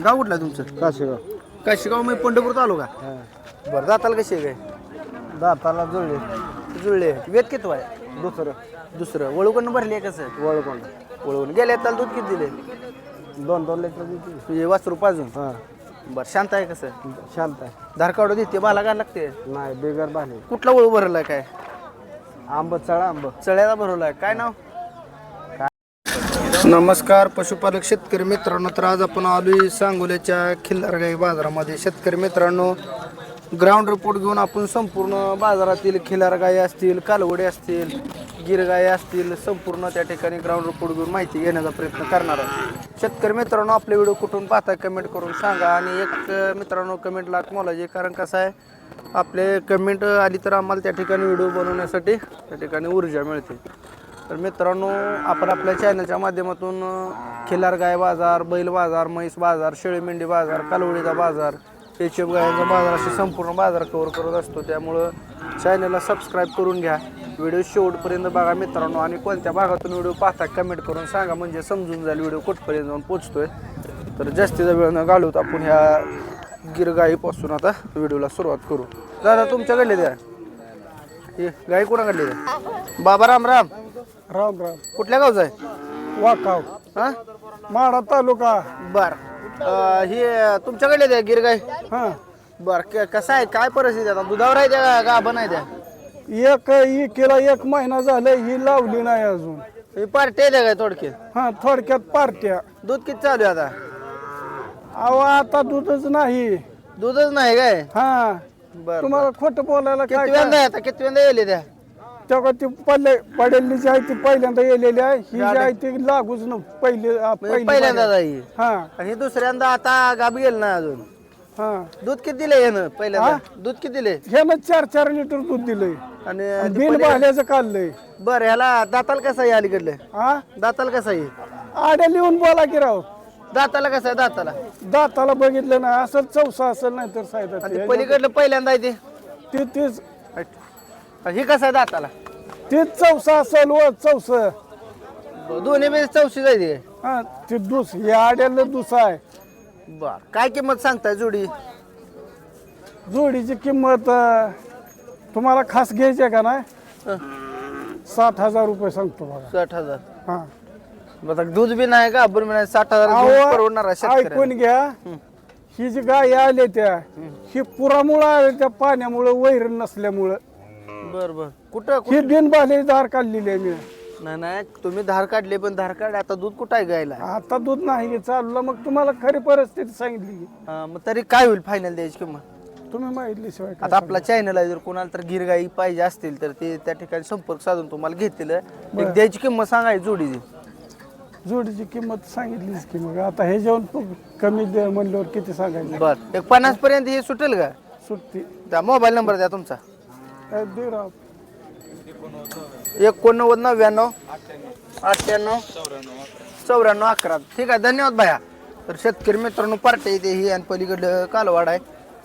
गाव कुठलं आहे तुमचं? काशीगाव. काशीगाव मी पंढरपूर तालुका. बरं दाताला कशी आहे काय? दाताला जुळले. जुळले. वेद किती आहे? दुसरं वळूकडनं भरली आहे कसं? वळून गेले त्याला दूध किती दिले? 2-2 लिटर देते. तुझे वासरू पाजून. हां बरं शांत आहे कसं? शांत आहे. धार काढू देते बाला काय लागते? नाही बेगर बाहेर. कुठला वळू भरलाय काय? आंब चळा आंब. चळ्याला भरवलाय. काय नाव? नमस्कार पशुपालक शेतकरी मित्रांनो. तर आज आपण आलोय सांगोल्याच्या खिल्लारगाई बाजारामध्ये. शेतकरी मित्रांनो ग्राउंड रिपोर्ट घेऊन आपण संपूर्ण बाजारातील खिल्लारगाई असतील, कालवडे असतील, गिरगाई असतील, संपूर्ण त्या ठिकाणी ग्राउंड रिपोर्ट घेऊन माहिती घेण्याचा प्रयत्न करणार आहे. शेतकरी मित्रांनो आपले व्हिडिओ कुठून पाहताय कमेंट करून सांगा. आणि एक मित्रांनो कमेंट लाख मोलाची, कारण कसं आहे आपले कमेंट आली तर आम्हाला त्या ठिकाणी व्हिडिओ बनवण्यासाठी त्या ठिकाणी ऊर्जा मिळते. तर मित्रांनो आपण आपल्या चॅनलच्या माध्यमातून खिल्लारगाई बाजार, बैल बाजार, म्हैस बाजार, शेळी मेंढी बाजार, कालवडीचा बाजार, एचएफ गायांचा बाजार असे संपूर्ण बाजार कव्हर करत असतो. त्यामुळं चॅनलला सबस्क्राईब करून घ्या. व्हिडिओ शेवटपर्यंत बघा मित्रांनो. आणि कोणत्या भागातून व्हिडिओ पाहता कमेंट करून सांगा, म्हणजे समजून जाईल व्हिडिओ कुठपर्यंत जाऊन पोचतोय. तर जास्तीचा वेळ न घालवत आपण ह्या गिरगाईपासून आता व्हिडिओला सुरुवात करू. दादा तुमच्याकडले द्या ही गाई कोणाकडली द्या? बाबा राम राम. राम राम. कुठल्या गावचा आहे? वाकाव. हां माडा तालुका. बर ही तुमच्याकडले द्या गिरगाई. हां बर कसं आहे काय परिस्थिती आता? दुधावर आहे त्या गाभण आहे त्या? एक केला 1 महिना झाला ही लावली नाही अजून. ही पार्टी आहे त्या काय थोडक्यात? हां थोडक्यात पार्ट्या. दूध किती चालू आहे आता? अहो आता दूधच नाही. दूधच नाही काय? हां बर तुम्हाला खोटं बोलायला काय किती वेळा आता किती वेळा येले त्या? तेव्हा ती पडेलली जी आहे ती पहिल्यांदा येलेली आहे. ही जी आहे ती लागूच न पहिल्यांदा जाई. हां आणि दुसऱ्यांदा आता गाभी गेल ना अजून. हां दूध किती दिले यानं पहिल्यांदा? दूध किती दिले? ह्यानं 4-4 लिटर दूध दिलंय आणि बिन भाल्याचं काढलंय. बर ह्याला दाताला कसा आहे अलीकडले? हा दाताला कसा आहे? आड्या लिहून बोला की राव. दाताला कसा आहे? दाताला दाताला बघितलं ना असं चौसा असेल नाही तर आणि ते साहेब पलीकडलं पहिल्यांदा आहे ते तीच ते ही कसं आहे दाताला? तीच चौसा असेल व चौस. दोन्ही बी चौशी जायची. हा ते दुस या आड्याला दुसा आहे. बर काय किंमत सांगताय जोडी? जोडीची किंमत तुम्हाला खास घ्यायची आहे का नाही? 60,000 रुपये सांगतो बघा. 60,000. हा आता दूध बी नाही का बरं नाही 60,000 परवडणार आहे शेतकऱ्याला. ऐकून घ्या. ही जी गाय आले त्या ही पुरामुळं आले त्या पाण्यामुळं वैर नसल्यामुळं. बर बर कुठं ही बिन बालेदार काढलेली आहे मी. नाही नाही तुम्ही धार काढले पण धार काढले आता दूध कुठं आहे गायला? आता दूध नाही चाललं मग तुम्हाला खरी परिस्थिती सांगितली की. मग तरी काय होईल फायनल द्यायची किंमत? तुम्ही माहितली शिवाय आता आपला चॅनल आहे, जर कोणाला तर गिरगाई पाहिजे असतील तर ते त्या ठिकाणी संपर्क साधून तुम्हाला घेतील. एक द्यायची किंमत सांगायची जोडीची. जोडीची किंमत सांगितलीच की मग आता हे जेवण कमी म्हणल्यावर किती सांगायचं? बर एक 50 पर्यंत हे सुटेल का? सुट्टी त्या मोबाईल नंबर द्या तुमचा. दे राव. 89 98 94 11. ठीक आहे धन्यवाद भाया. तर शेतकरी मित्रांनो पार्टी येते ही आणि पलीकडं कालवाड आहे.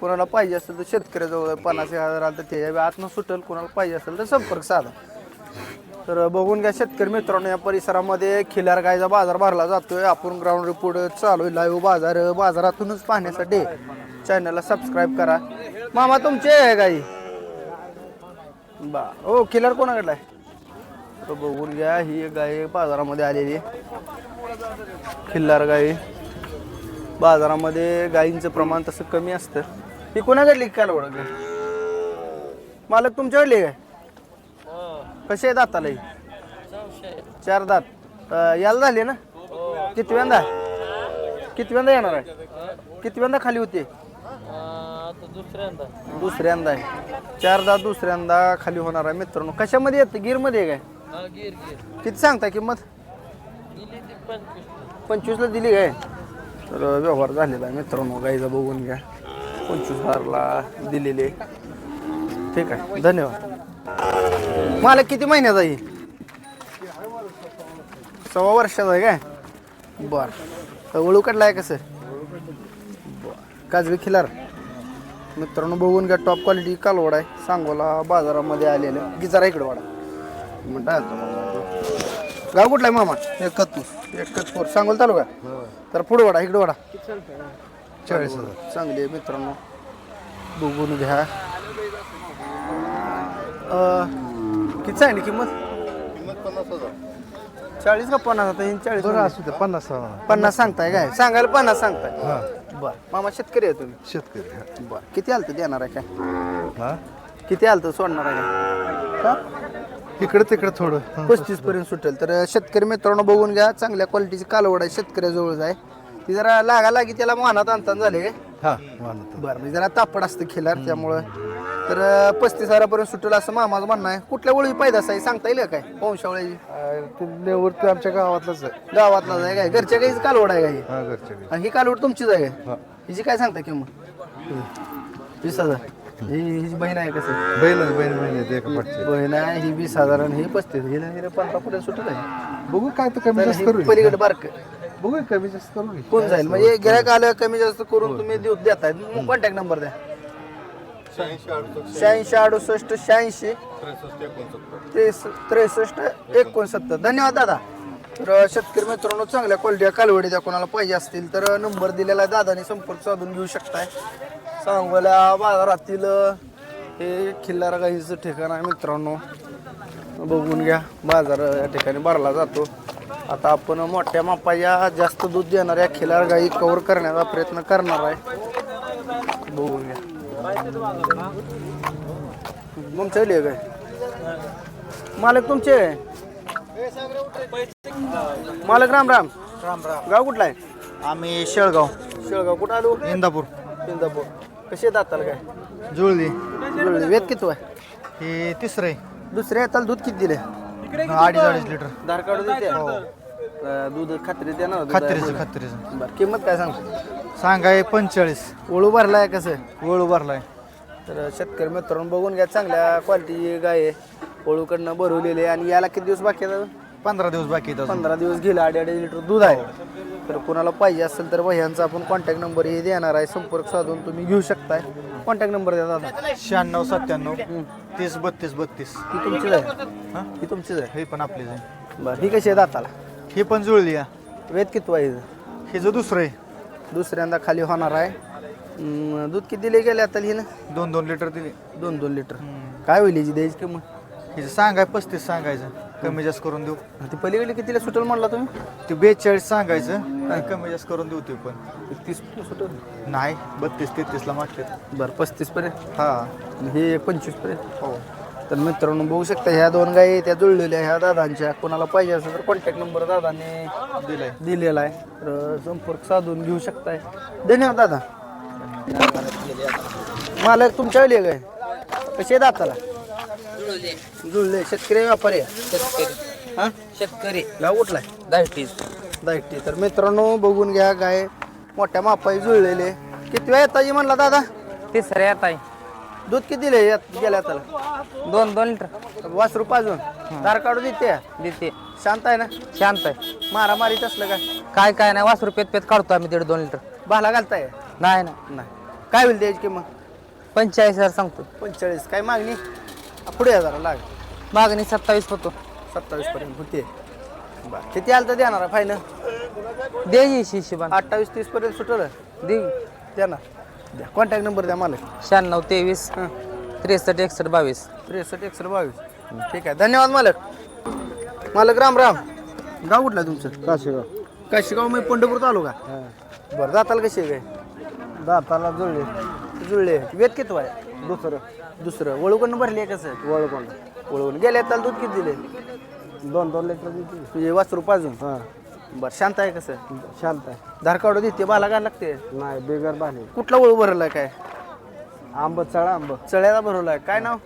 कोणाला पाहिजे असेल तर शेतकऱ्याजवळ 50,000 आलं तर ते आतनं सुटेल. कोणाला पाहिजे असेल तर संपर्क साधा. तर बघून घ्या शेतकरी मित्रांनो या परिसरामध्ये खिल्लारगाईचा बाजार भरला जातोय. आपण ग्राउंड रिपोर्ट चालू आहे लाईव्ह बाजारातूनच पाहण्यासाठी चॅनलला सबस्क्राईब करा. मामा तुमचे आहे गाई? बा हो खिल्लार कोणाकडला आहे? तर बघून घ्या ही गाय बाजारामध्ये आलेली खिल्लार गाई. बाजारामध्ये गायींचं प्रमाण तसं कमी असतं. ही कोणाकडली काय ओळख? मालक तुमच्याकडली काय? कसे आहे दाताला? 4 दात. याला झाले ना? कितव्यांदा येणार आहे? कितव्यांदा खाली होते? दुसऱ्यांदा आहे. 4 दात दुसऱ्यांदा खाली होणार आहे मित्रांनो. कशामध्ये येत? गिरमध्ये काय? किती सांगता किंमत? 25ला दिली काय? तर व्यवहार झालेला आहे मित्रांनो गाईचा बघून घ्या. 25,000ला दिलेले. ठीक आहे धन्यवाद. मला किती महिन्याचा आहे? 1.25 वर्षाचा आहे काय? बर वळू काढला आहे कसं? बर काजवी खिलार मित्रांनो बघून घ्या. टॉप क्वालिटी कालवड आहे. सांगोला बाजारामध्ये आलेलं. गिजारा इकडे वाडा म्हणतात गाव कुठला आहे मामा? एकत्र एकच सांगोल तालुका. तर पुढे वाडा इकडे वाडा. 40,000 चांगली आहे मित्रांनो, बघून घ्या. किती सांगली किंमत? 40 का 50? आता ही 40 बरं असू द्या 50. 50 सांगताय काय? सांगायला 50 सांगताय. हा बर मामा शेतकरी आहे तुम्ही? शेतकरी. बर किती आलतं देणार आहे काय? हा किती आलतं सोडणार आहे काय? इकडे तिकडे थोडं 35 पर्यंत सुटेल. तर शेतकरी मित्रांनो बघून घ्या, चांगल्या क्वालिटीची कालवड आहे, शेतकऱ्याजवळच आहे. ती जरा लागी त्याला मानात आणताना झाले. हा मानतो. बरं म्हणजे जरा तापड असतं खिलार त्यामुळं. तर 35,000 सुटेल असं मामाचं म्हणणं आहे. कुठल्या वळी पैदास आहे सांगता येईल का काय? वंशावळी नेवरती आमच्या गावातलंच आहे. गावातला आहे काय? घरच्या काही कालवड आहे काय? हा घरच्या घरी. आणि ही कालवड तुमचीच आहे काय? हा हिची काय सांगता किंमत? 20,000. हिची बहीण आहे कसं? बहीण एका पाठची. बहीण आहे ही 20,000 आणि ही 35. हिला 15 पुढे सुटत आहे. बघू काय तर कमी जास्त करू. पलीकडे बारक बघू कमी जास्त करू. कोण जाईल म्हणजे गिरायक आलं कमी जास्त करून तुम्ही देताय. कॉन्टॅक्ट नंबर द्या. 86 68 86 63 69. धन्यवाद दादा. तर शेतकरी मित्रांनो चांगल्या क्वालिटी कालवडी द्या, कोणाला पाहिजे असतील तर नंबर दिलेला आहे, दादाने संपर्क साधून घेऊ शकताय. सांगोला बाजारातील हे खिल्लार गाईचं ठिकाण आहे मित्रांनो, बघून घ्या. बाजार या ठिकाणी भरला जातो. आता आपण मोठ्या मापाच्या जास्त दूध देणाऱ्या खिल्लार गाई कव्हर करण्याचा प्रयत्न करणार आहे. बघून घ्या. तुमच्या काय मालक तुमचे? मालक राम राम. राम राम. गाव कुठला आहे? आम्ही शेळगाव शेळगाव. कुठं आलो? इंदापूर. इंदापूर. कसे दाताल काय? जुळली. जुळले. वेद किती आहे? हे तिसरं आहे. दुसऱ्या येताल दूध किती दिले? 2.5 लिटर. धार काढून देते? दूध खात्री देणार? खात्रीचं. बरं किंमत काय सांगतो? सांगाय 45. ओळू भरलाय कसं? वळू भरलाय. तर शेतकरी मित्रांनो बघून घ्या, चांगल्या क्वालिटी गाय आहे, ओळूकडनं भरवलेले. आणि याला किती दिवस बाकी आहेत? 15 दिवस बाकी आहेत अजून. 15 दिवस गेले. 2.5 लिटर दूध आहे. तर कोणाला पाहिजे असेल तर भैयांचा आपण कॉन्टॅक्ट नंबर हे देणार आहे, संपर्क साधून तुम्ही घेऊ शकताय. कॉन्टॅक्ट नंबर द्या दादा. 96 97 30 32 32. ही तुमचीच आहे? हा ही तुमचीच आहे? हे पण आपलीच आहे. बरं ही कशी आहे दाताला? हे पण जुळली आहे. वेद किती आहे? हे जो दुसरं आहे दुसऱ्यांदा खाली होणार आहे. दूध किती दिले गेले आता हिनं? 2 लिटर दिली. 2 लिटर. काय होईल हिची द्यायची किंमत? हे सांगाय 35 सांगायचं, कमी जास्त करून देऊ. ती पलीकडे कितीला सुटेल म्हणला तुम्ही? ते 42 सांगायचं आणि कमी जास्त करून देऊ. ते पण 30 सुटेल. नाही 32 33 ला मागतात. बरं 35 पर्यंत. हा हे 25 पर्यंत. हो. तर मित्रांनो बघू शकता ह्या 2 गायी त्या जुळलेल्या ह्या दादांच्या. कोणाला पाहिजे असेल तर कॉन्टॅक्ट नंबर दादाने दिलंय. दिलेला आहे, तर संपर्क साधून घेऊ शकताय. धन्यवाद दादा. मालक तुमच्या वेळी काय कसे दाताला? जुळले. शेतकरी व्यापारी आहे? हा शेतकरी गाव कुठला आहे? दायटी. तर मित्रांनो बघून घ्या, गाय मोठ्या मापाई जुळलेले. किती वेळ येताजी म्हणला दादा? तिसऱ्या येत आहे. दूध किती दिले गेल्या त्याला? 2 लिटर वासरू पाजून दार काढू देते? देते. शांत आहे ना? शांत आहे. मारामारीत असलं का? काय नाही, वासरू पेत काढतो आम्ही 1.5 2 लिटर. भाला घालताय? नाही ना. नाही. काय होईल त्याची किंमत? 45,000 सांगतो. 45. काय मागणी? पुढे जरा लाग. मागणी 27 होतो. 27 पर्यंत होते. बरं किती आलं तर देणार फायनल? दे हिशोबान. 28 30 पर्यंत सुटलं दे. देणार. द्या कॉन्टॅक्ट नंबर द्या मला. 96 23 63 61 22. 63 122. ठीक आहे. धन्यवाद मालक. मालक राम राम. गाव कुठलं आहे तुमचं? काशीगाव. काशीगाव मी पंढरपूर तालुका. बरं दाताला कशी आहे काय? दाताला जुळली. जुळले. वेद किती आहे? दुसरं वळूकडनं भरली आहे कसं? वळकोण. वळवून गेल्या त्याला दूध किती दिले? 2 लिटर देते. म्हणजे वासरू पाजून. हा बरं शांत आहे कसं? शांत आहे. धार काढू देते? बाला काय लागते? नाही बेगर बाले. कुठला वळू भरलाय काय? आंब. चळ्याला भरवलाय. काय नाव?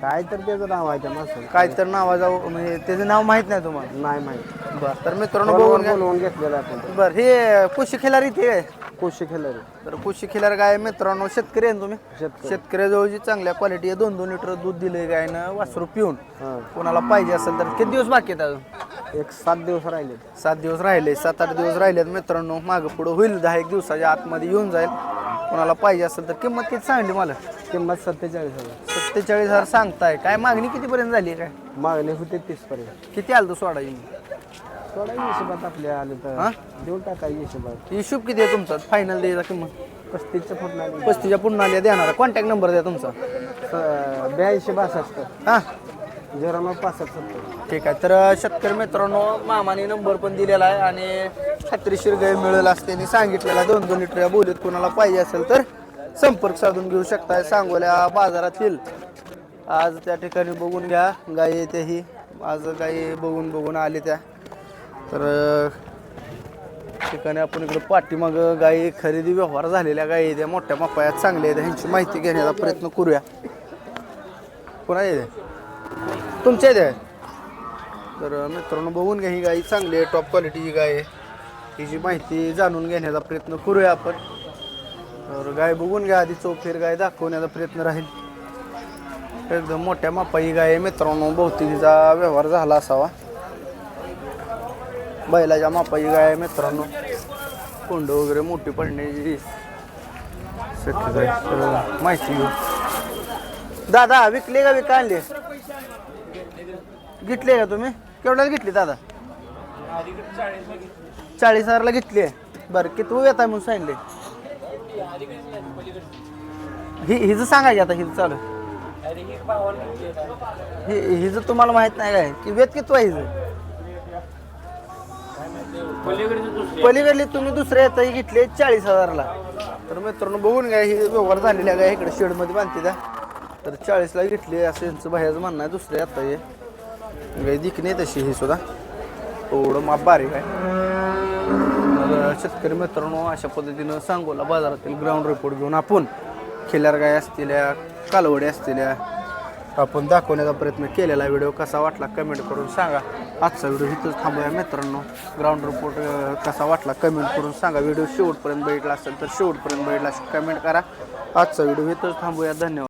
काय तर त्याचं नाव आहे त्या माणसाला. काय तर नावाजाव म्हणजे त्याचं नाव माहित नाही तुम्हाला? नाही माहिती. बरं तर मित्रांनो बघून घ्या. बोलवून घेतलेलं आपण. बरं हे कुशी खिलार इथे आहे. कोशी खेळले. तर कुशी खिलार गाय मित्रांनो शेतकरी आहे ना तुम्ही? शेतकरी. शेतकऱ्याजवळची चांगल्या क्वालिटी आहे. 2 लिटर दूध दिले गायनं वासरू पिऊन. हा. कोणाला पाहिजे असेल तर किती दिवस बाकी आहेत अजून? एक 7 दिवस राहिले. 7 दिवस राहिले. 7-8 दिवस राहिलेत मित्रांनो. मागं पुढं होईल. 10 दिवसाच्या आतमध्ये येऊन जाईल. कोणाला पाहिजे असेल तर किंमत किती सांगली मला? किंमत 47,000. 47,000 सांगताय. काय मागणी कितीपर्यंत झाली काय? मागणी होते 30 पर्यंत. किती आलं तर सोडा येईल? थोडा हिशोबात आपल्या आलं हा? तर देऊन टाका हिशोबात. हिशोब किती आहे तुमचा फायनल द्यायचा किंमत? 35च्या फुटला 35च्या पुन्हा आल्या देणार. कॉन्टॅक्ट नंबर द्या तुमचा. 82 हां 0965 ठीक आहे. तर शेतकरी मित्रांनो मामाने नंबर पण दिलेला आहे आणि खात्रीशीर गाय मिळेल असं त्यांनी सांगितलेला. 2-2 लिटर या बोलीत कोणाला पाहिजे असेल तर संपर्क साधून घेऊ शकताय. सांगोल्या बाजारातील आज त्या ठिकाणी बघून घ्या गाय येत्याही. आज गाई बघून आले त्या. तर ठिकाणी आपण इकडे पाठीमाग गाई खरेदी व्यवहार झालेल्या गायी त्या मोठ्या मापायात चांगल्या आहेत. ह्यांची माहिती घेण्याचा प्रयत्न करूया. कोणा येते तुमच्या इथे? तर मित्रांनो बघून घ्या, ही गाई चांगली आहे, टॉप क्वालिटीची गाय आहे. हिची माहिती जाणून घेण्याचा प्रयत्न करूया आपण. तर गाय बघून घ्या आधी, चौफेर गाय दाखवण्याचा प्रयत्न राहील. एकदम मोठ्या मापाई गाय आहे मित्रांनो. बहुतेक हिचा व्यवहार झाला असावा. बैलाच्या मापाई गाय आहे मित्रांनो. कोंड वगैरे मोठी पडण्याची शक्यता आहे. तर माहिती घेऊ. दादा विकले का विका आणले? घेतले का तुम्ही? केवढ्याला घेतली दादा? 40,000ला घेतली आहे. बरं किती येत आहे म्हणून सांगितले? हिचं सांगायचे आता. हिचं चालू हिचं तुम्हाला माहित नाही काय की वेत किती आहे हिचं? पलीकडली तुम्ही दुसऱ्या येताही घेतली 40,000ला. तर मित्रांनो बघून घ्या, ही व्यवहार झालेल्या गाय इकडे शेडमध्ये बांधते त्या. तर 40ला घेतली असं यांचं बाहेरचं म्हणणं आहे. दुसऱ्या आता हे गाय दिखणे तशी ही सुद्धा थोडं माप बारीक आहे. तर शेतकरी मित्रांनो अशा पद्धतीनं सांगोला बाजारातील ग्राउंड रिपोर्ट घेऊन आपण खिल्लार गाय असलेल्या कालवडी असलेल्या आपण दाखवण्याचा प्रयत्न केलेला. व्हिडिओ कसा वाटला कमेंट करून सांगा. आजचा व्हिडिओ इथंच थांबूया मित्रांनो. ग्राउंड रिपोर्ट कसा वाटला कमेंट करून सांगा. व्हिडिओ शेवटपर्यंत बघितला असेल तर शेवटपर्यंत बघितला कमेंट करा. आजचा व्हिडिओ इथंच थांबूया. धन्यवाद.